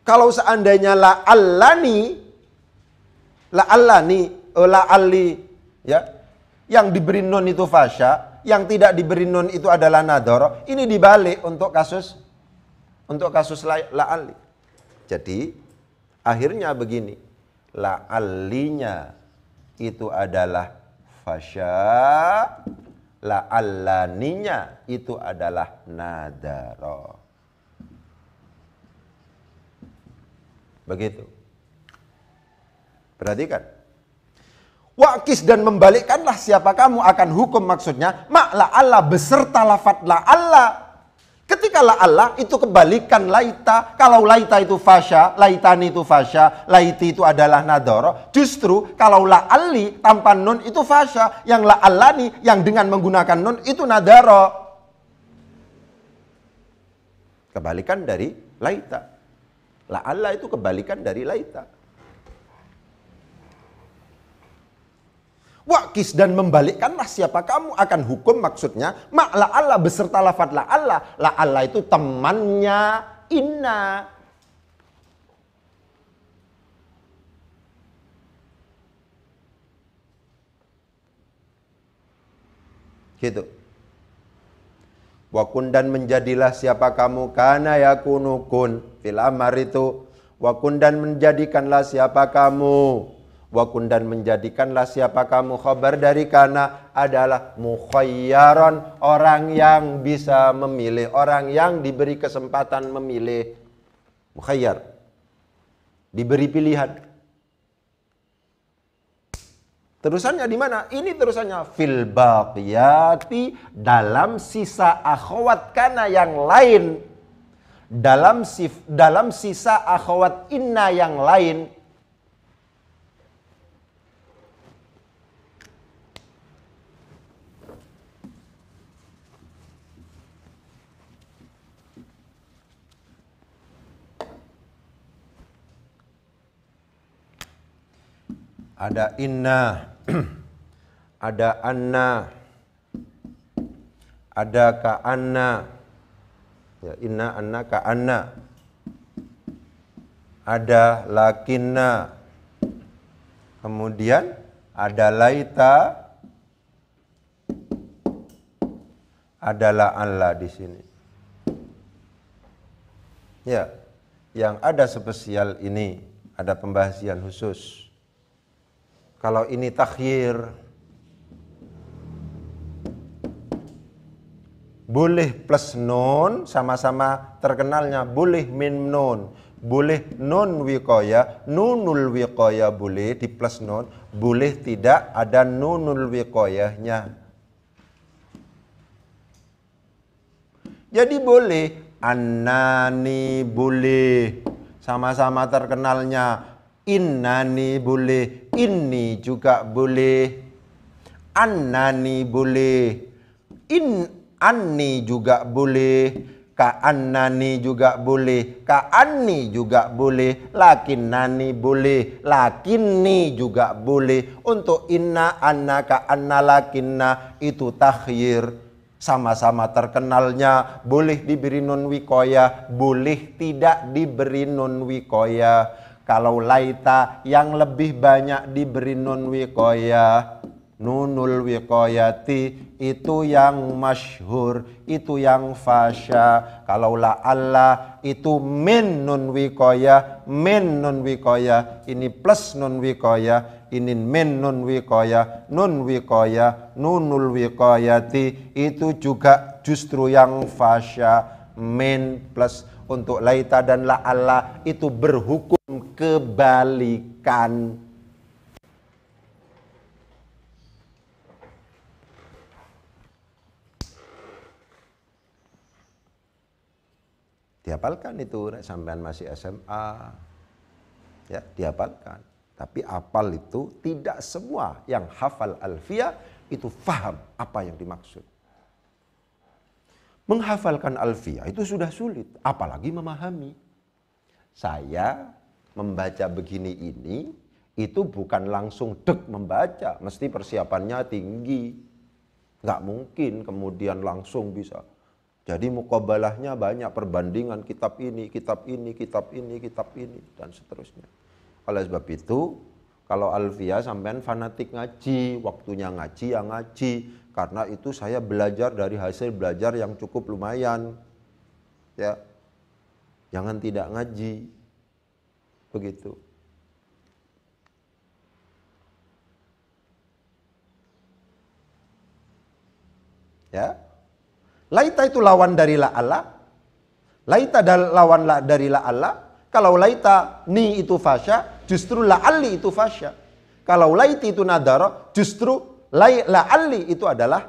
Kalau seandainya la'alli, ya, yang diberi nun itu fasya, yang tidak diberi nun itu adalah nadhara. Ini dibalik untuk kasus la'alli. Jadi akhirnya begini, la'allinya itu adalah fasya, la'allaninya itu adalah nadhara. Begitu. Perhatikan. Wa'kis, dan membalikkanlah siapa kamu akan hukum, maksudnya ma la'alla beserta lafadz la'alla. Ketika la'alla itu kebalikan laita. Kalau laita itu fasya, laitani itu fasya, laiti itu adalah nadhara. Justru kalau la'alli tanpa nun itu fasya, yang la'allani yang dengan menggunakan nun itu nadhara. Kebalikan dari laita. La'alla itu kebalikan dari laita. Wa'kis, dan membalikkanlah siapa kamu akan hukum, maksudnya ma la'alla beserta lafadz la'alla. La'alla itu temannya inna. Gitu. Wakun, dan menjadilah siapa kamu, kana yakunu kun fil amar itu. Wakun, dan menjadikanlah siapa kamu. Wakun, dan menjadikanlah siapa kamu, khabar dari kana adalah mukhayyaron, orang yang bisa memilih, orang yang diberi kesempatan memilih. Mukhayyar, diberi pilihan. Terusannya di mana? Ini terusannya fil baqiyati, dalam sisa akhwat kana yang lain, dalam sisa akhwat inna yang lain. Ada inna, ada anna, ada ka'anna, ya, inna, anna, ka'anna, ada lakinna, kemudian ada laita, ada la'alla di sini. Ya, yang ada spesial ini, ada pembahasan khusus. Kalau ini takhyir, boleh plus nun, sama-sama terkenalnya, boleh min nun, boleh nun wiqaya, nunul wiqaya boleh di plus nun, boleh tidak ada nunul wiqayahnya. Jadi boleh, annani boleh, sama-sama terkenalnya. Innani boleh, inni juga boleh, annani boleh, anni juga boleh, ka'annani juga boleh, ka'anni juga boleh, lakinnani boleh, lakinni juga boleh. Untuk inna, anna, ka'anna, lakinna itu takhyir. Sama-sama terkenalnya, boleh diberi nun wiqayah, boleh tidak diberi nun wiqayah. Kalau laita yang lebih banyak diberi nun wiqayah, nunul wiqayati itu yang masyhur, itu yang fasya. Kalau la'alla itu min nun wiqayah, min nun wiqayah, ini plus nun wiqayah, ini min nun wiqayah, nun wiqayah, nunul wiqayati itu juga justru yang fasya, min plus. Untuk laita dan la'alla itu berhukum kebalikan. Dihafalkan itu sampean masih SMA. Ya, dihafalkan. Tapi apal itu tidak semua yang hafal alfiyah itu faham apa yang dimaksud. Menghafalkan alfiyah itu sudah sulit, apalagi memahami. Saya membaca begini ini, itu bukan langsung dek membaca, mesti persiapannya tinggi. Nggak mungkin kemudian langsung bisa. Jadi muqabalahnya banyak, perbandingan kitab ini, kitab ini, kitab ini, kitab ini, dan seterusnya. Oleh sebab itu, kalau Alfiyah sampean fanatik ngaji, waktunya ngaji ya ngaji. Karena itu saya belajar dari hasil belajar yang cukup lumayan. Ya, jangan tidak ngaji. Begitu. Ya. Laita itu lawan dari la'alla. Laita lawan dari la'alla. Kalau laita ni itu fasya, justru la'alli itu fasya. Kalau laiti itu nadara, justru la'alli itu adalah,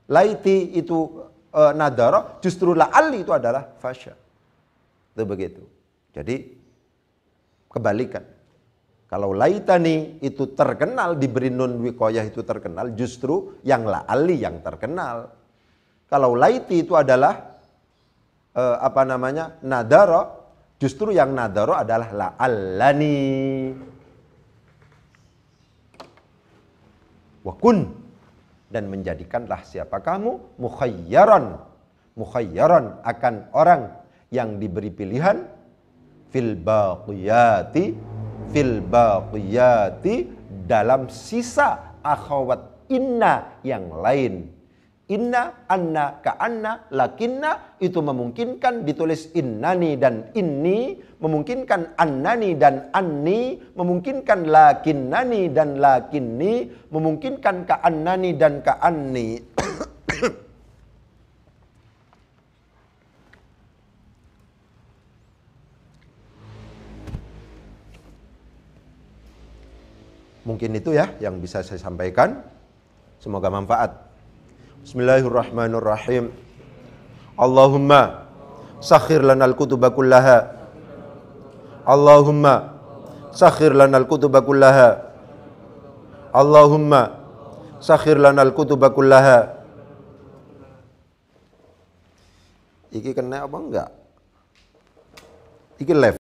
laiti itu nadara, justru la'alli itu adalah fasya. Itu begitu. Jadi kebalikan. Kalau laitani itu terkenal, diberi nun wiqayah itu terkenal, justru yang la'alli yang terkenal. Kalau laiti itu adalah nadara, justru yang nadara adalah la'allani. Wa kun, dan menjadikanlah siapa kamu mukhayyaran akan orang yang diberi pilihan fil baqiyati dalam sisa akhawat inna yang lain. Inna, anna, ka'anna, lakinna itu memungkinkan ditulis innani dan inni, memungkinkan annani dan anni, memungkinkan lakinnani dan lakinni, memungkinkan ka'annani dan ka'anni. Mungkin itu ya yang bisa saya sampaikan. Semoga manfaat. Bismillahirrahmanirrahim. Allahumma sakhir lanal kutuba kullaha. Allahumma sakhir lanal kutuba kullaha. Allahumma sakhir lanal kutuba kullaha. Iki kena apa enggak? Iki live.